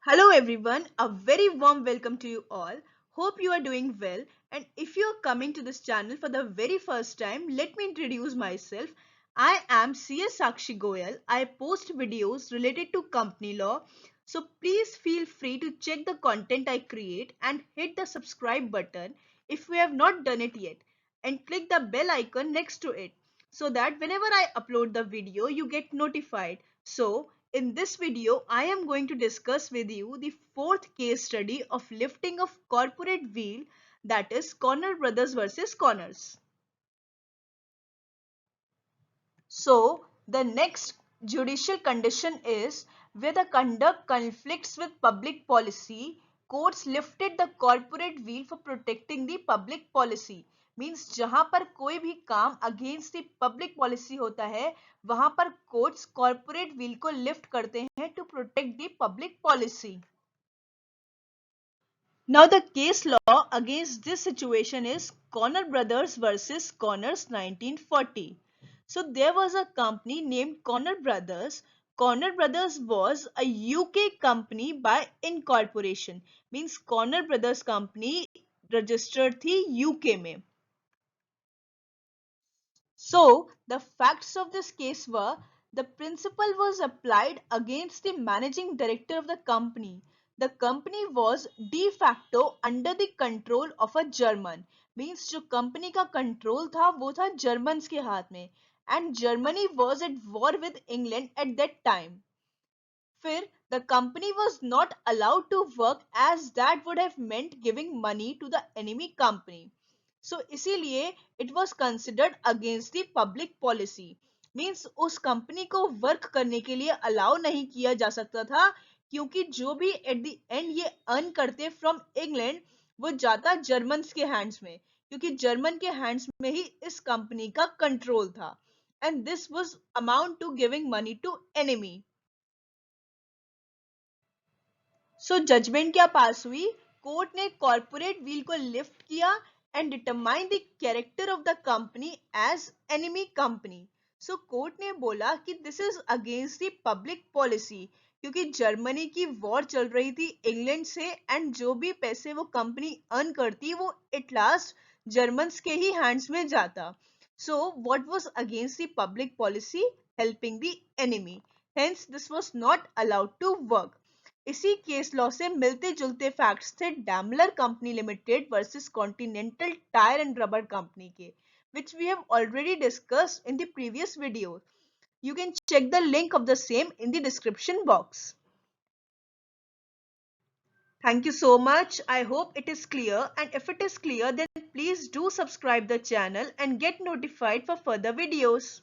Hello everyone, a very warm welcome to you all. Hope you are doing well, and if you are coming to this channel for the very first time, let me introduce myself. I am CS Sakshi Goyal. I post videos related to company law, so please feel free to check the content I create and hit the subscribe button if you have not done it yet, and click the bell icon next to it so that whenever I upload the video you get notified. So in this video, I am going to discuss with you the fourth case study of lifting of corporate veil, that is Conner Brothers versus Connors. So the next judicial condition is where the conduct conflicts with public policy, courts lifted the corporate veil for protecting the public policy. Means जहां पर कोई भी काम against the public policy होता है वहां पर courts corporate veil को लिफ्ट करते हैं to protect the public policy. Now the case law against this situation is Conner Brothers versus Connors 1940. So there was a company named Conner Brothers. Conner Brothers was a UK company by incorporation. Means Conner Brothers company registered थी UK में. So the facts of this case were the principle was applied against the managing director of the company. The company was de facto under the control of a German. Means जो company का control था वो था Germans के हाथ में. And Germany was at war with England at that time. फिर the company was not allowed to work as that would have meant giving money to the enemy company. So इसीलिए it was considered against the public policy. Means उस company को work करने के लिए allow नहीं किया जा सकता था क्योंकि जो भी एट द एंड ये अर्न करते फ्रॉम इंग्लैंड वो जाता जर्मन्स के हैंड्स में क्योंकि जर्मन के हैंड्स में ही इस कंपनी का कंट्रोल था and this was amount to giving money to enemy. So judgement क्या पास हुई. कोर्ट ने कॉर्पोरेट व्हील को लिफ्ट किया and determine the character of the company as enemy company. So court ने बोला कि this is against the public policy क्योंकि Germany की वॉर चल रही थी इंग्लैंड से एंड जो भी पैसे वो कंपनी अर्न करती वो एट लास्ट जर्मन्स के ही हैंड्स में जाता. So what was against the public policy? Helping the enemy. Hence this was not allowed to work. इसी केस लॉ से मिलते जुलते फैक्ट्स थे Daimler company limited versus continental tyre and rubber company के, which we have already discussed in the previous video. You can check the link of the same in the description box. Thank you so much. I hope it is clear, and if it is clear then please do subscribe the channel and get notified for further videos.